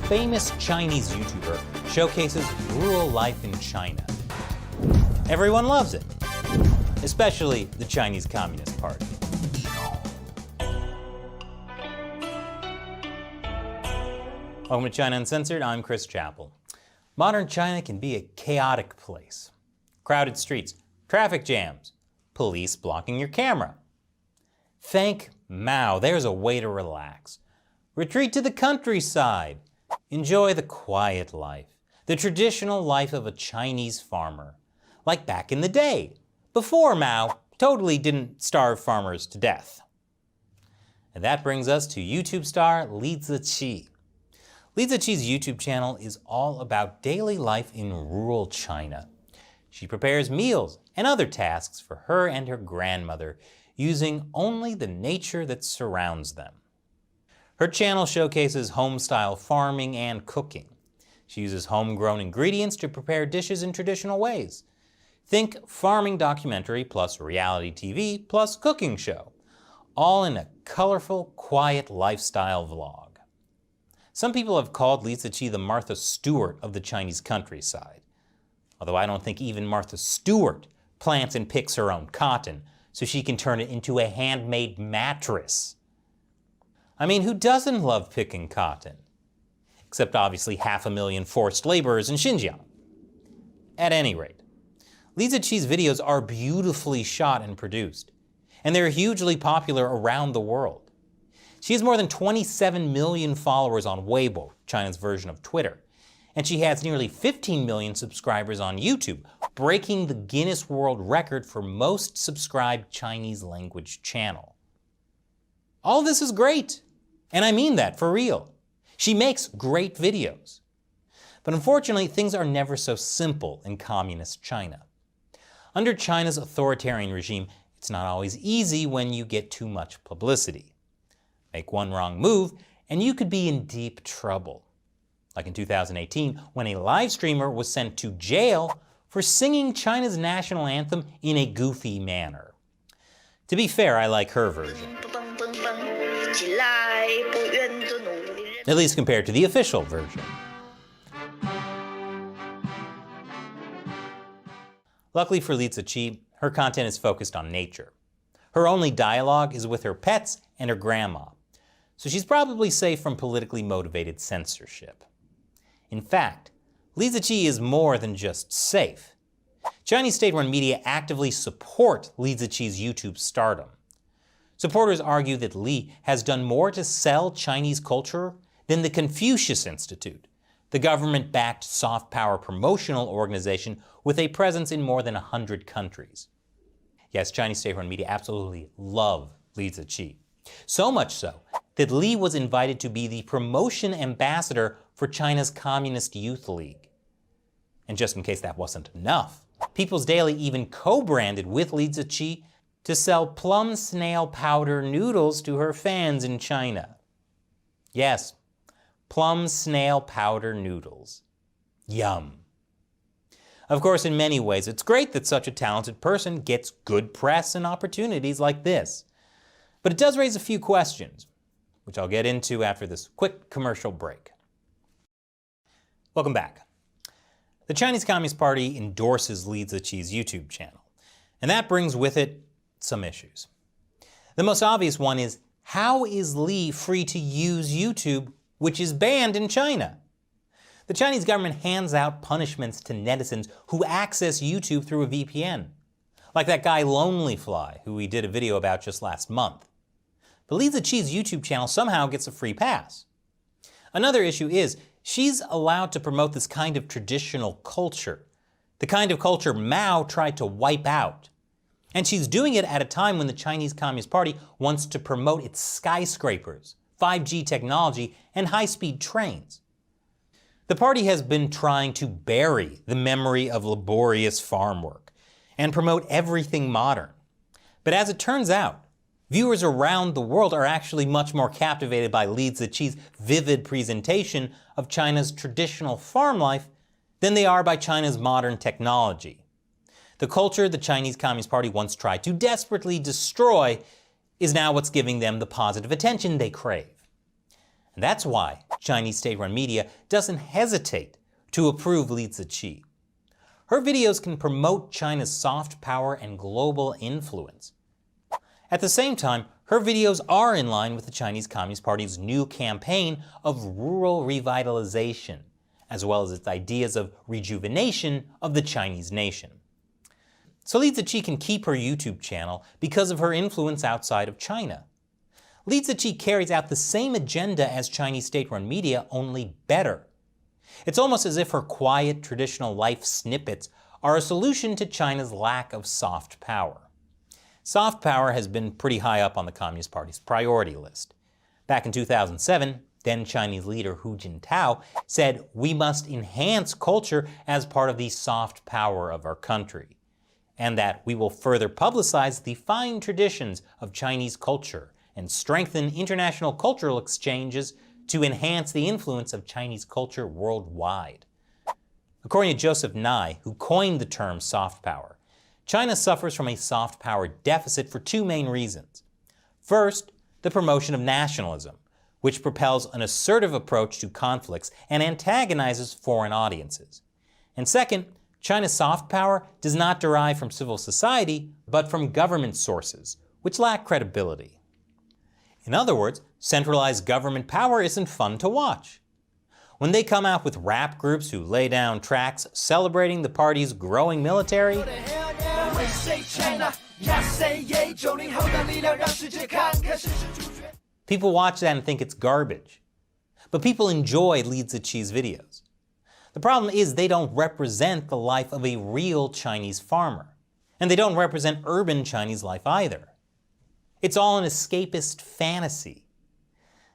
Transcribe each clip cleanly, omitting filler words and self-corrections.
famous Chinese YouTuber showcases rural life in China. Everyone loves it, especially the Chinese Communist Party. Welcome to China Uncensored, I'm Chris Chappell. Modern China can be a chaotic place. Crowded streets, traffic jams, police blocking your camera. Thank Mao, there's a way to relax. Retreat to the countryside. Enjoy the quiet life, the traditional life of a Chinese farmer. Like back in the day, before Mao totally didn't starve farmers to death. And that brings us to YouTube star Li쯔치는. Li쯔chi's YouTube channel is all about daily life in rural China. She prepares meals and other tasks for her and her grandmother using only the nature that surrounds them. Her channel showcases home-style farming and cooking. She uses homegrown ingredients to prepare dishes in traditional ways. Think farming documentary plus reality TV plus cooking show, all in a colorful, quiet lifestyle vlog. Some people have called Li쯔chi the Martha Stewart of the Chinese countryside. Although I don't think even Martha Stewart plants and picks her own cotton so she can turn it into a handmade mattress. I mean, who doesn't love picking cotton? Except obviously 500,000 forced laborers in Xinjiang. At any rate, Li쯔chi's videos are beautifully shot and produced, and they're hugely popular around the world. She has more than 27 million followers on Weibo, China's version of Twitter, and she has nearly 15 million subscribers on YouTube, breaking the Guinness World Record for most subscribed Chinese language channel. All this is great, and I mean that for real. She makes great videos. But unfortunately, things are never so simple in communist China. Under China's authoritarian regime, it's not always easy when you get too much publicity. Make one wrong move, and you could be in deep trouble. Like in 2018, when a live streamer was sent to jail for singing China's national anthem in a goofy manner. To be fair, I like her version. At least compared to the official version. Luckily for Li쯔chi, her content is focused on nature. Her only dialogue is with her pets and her grandma, so she's probably safe from politically motivated censorship. In fact, Li쯔chi is more than just safe. Chinese state-run media actively support Li쯔chi's YouTube stardom. Supporters argue that Li has done more to sell Chinese culture than the Confucius Institute, the government-backed soft power promotional organization with a presence in more than 100 countries. Yes, Chinese state-run media absolutely love Li쯔chi. So much so that Li was invited to be the promotion ambassador for China's Communist Youth League. And just in case that wasn't enough, People's Daily even co-branded with Li쯔chi to sell plum snail powder noodles to her fans in China. Yes, plum snail powder noodles. Yum. Of course, in many ways, it's great that such a talented person gets good press and opportunities like this. But it does raise a few questions, which I'll get into after this quick commercial break. Welcome back. The Chinese Communist Party endorses Li쯔chi's YouTube channel, and that brings with it some issues. The most obvious one is, how is Li free to use YouTube, which is banned in China? The Chinese government hands out punishments to netizens who access YouTube through a VPN, like that guy Lonelyfly, who we did a video about just last month. But Li쯔chi's YouTube channel somehow gets a free pass. Another issue is, she's allowed to promote this kind of traditional culture, the kind of culture Mao tried to wipe out. And she's doing it at a time when the Chinese Communist Party wants to promote its skyscrapers, 5G technology, and high-speed trains. The party has been trying to bury the memory of laborious farm work and promote everything modern. But as it turns out, viewers around the world are actually much more captivated by Li쯔chi's vivid presentation of China's traditional farm life than they are by China's modern technology. The culture the Chinese Communist Party once tried to desperately destroy is now what's giving them the positive attention they crave. And that's why Chinese state-run media doesn't hesitate to approve Lizuchi. Her videos can promote China's soft power and global influence. At the same time, her videos are in line with the Chinese Communist Party's new campaign of rural revitalization, as well as its ideas of rejuvenation of the Chinese nation. So Lizuchi can keep her YouTube channel because of her influence outside of China. Lizuchi carries out the same agenda as Chinese state-run media, only better. It's almost as if her quiet, traditional life snippets are a solution to China's lack of soft power. Soft power has been pretty high up on the Communist Party's priority list. Back in 2007, then Chinese leader Hu Jintao said, "We must enhance culture as part of the soft power of our country," and that we will further publicize the fine traditions of Chinese culture and strengthen international cultural exchanges to enhance the influence of Chinese culture worldwide. According to Joseph Nye, who coined the term soft power, China suffers from a soft power deficit for two main reasons. First, the promotion of nationalism, which propels an assertive approach to conflicts and antagonizes foreign audiences. And second, China's soft power does not derive from civil society, but from government sources, which lack credibility. In other words, centralized government power isn't fun to watch. When they come out with rap groups who lay down tracks celebrating the party's growing military, people watch that and think it's garbage. But people enjoy Lizuchi's videos. The problem is they don't represent the life of a real Chinese farmer. And they don't represent urban Chinese life either. It's all an escapist fantasy.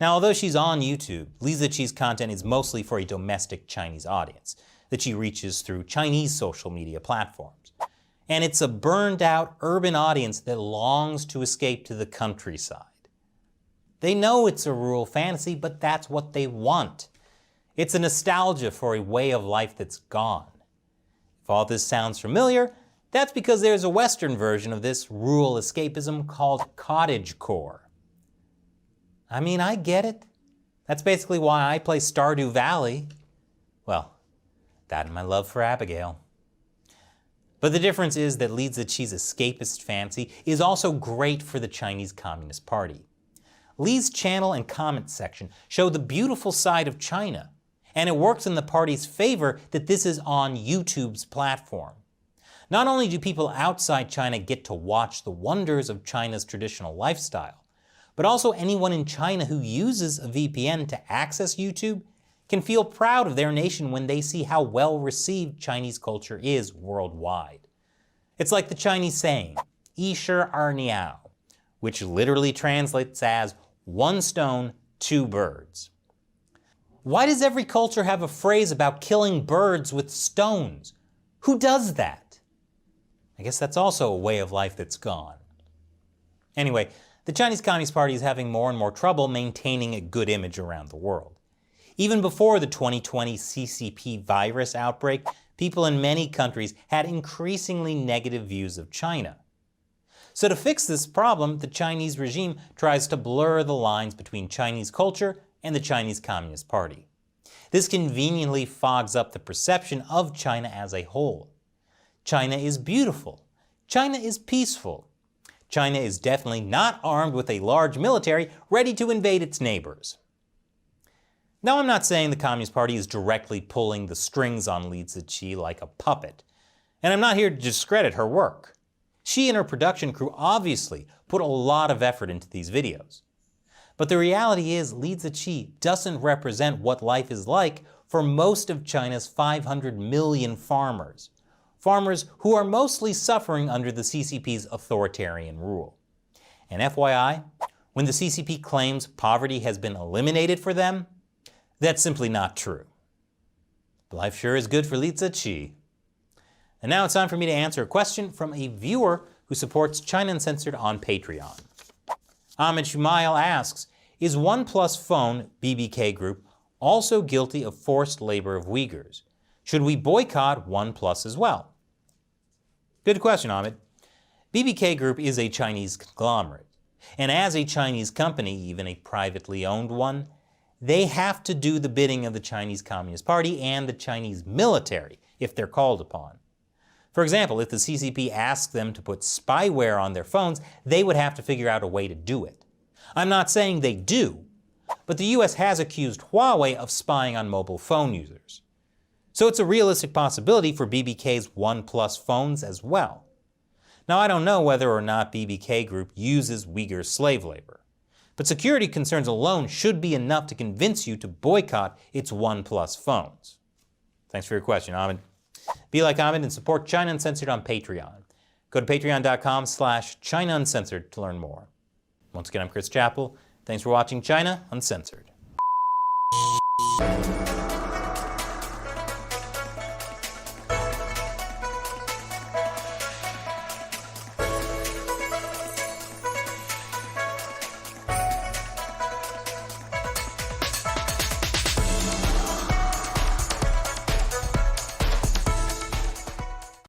Now, although she's on YouTube, Lizuchi's content is mostly for a domestic Chinese audience that she reaches through Chinese social media platforms. And it's a burned-out urban audience that longs to escape to the countryside. They know it's a rural fantasy, but that's what they want. It's a nostalgia for a way of life that's gone. If all this sounds familiar, that's because there's a Western version of this rural escapism called cottagecore. I mean, I get it. That's basically why I play Stardew Valley. Well, that and my love for Abigail. But the difference is that Lizuchi's escapist fantasy is also great for the Chinese Communist Party. Li's channel and comment section show the beautiful side of China, and it works in the party's favor that this is on YouTube's platform. Not only do people outside China get to watch the wonders of China's traditional lifestyle, but also anyone in China who uses a VPN to access YouTube can feel proud of their nation when they see how well received Chinese culture is worldwide. It's like the Chinese saying, 一石二鸟, which literally translates as one stone, two birds. Why does every culture have a phrase about killing birds with stones? Who does that? I guess that's also a way of life that's gone. Anyway, the Chinese Communist Party is having more and more trouble maintaining a good image around the world. Even before the 2020 CCP virus outbreak, people in many countries had increasingly negative views of China. So to fix this problem, the Chinese regime tries to blur the lines between Chinese culture and the Chinese Communist Party. This conveniently fogs up the perception of China as a whole. China is beautiful. China is peaceful. China is definitely not armed with a large military ready to invade its neighbors. Now, I'm not saying the Communist Party is directly pulling the strings on Lizuchi like a puppet, and I'm not here to discredit her work. She and her production crew obviously put a lot of effort into these videos. But the reality is Lizuchi doesn't represent what life is like for most of China's 500 million farmers. Farmers who are mostly suffering under the CCP's authoritarian rule. And FYI, when the CCP claims poverty has been eliminated for them, that's simply not true. But life sure is good for Lizuchi. And now it's time for me to answer a question from a viewer who supports China Uncensored on Patreon. Ahmed Shumail asks, is OnePlus Phone BBK Group also guilty of forced labor of Uyghurs? Should we boycott OnePlus as well? Good question, Ahmed. BBK Group is a Chinese conglomerate, and as a Chinese company, even a privately owned one, they have to do the bidding of the Chinese Communist Party and the Chinese military if they're called upon. For example, if the CCP asked them to put spyware on their phones, they would have to figure out a way to do it. I'm not saying they do, but the US has accused Huawei of spying on mobile phone users. So it's a realistic possibility for BBK's OnePlus phones as well. Now, I don't know whether or not BBK Group uses Uyghur slave labor, but security concerns alone should be enough to convince you to boycott its OnePlus phones. Thanks for your question, Ahmed. Be like Ahmed and support China Uncensored on Patreon. Go to patreon.com/China Uncensored to learn more. Once again, I'm Chris Chappell. Thanks for watching China Uncensored.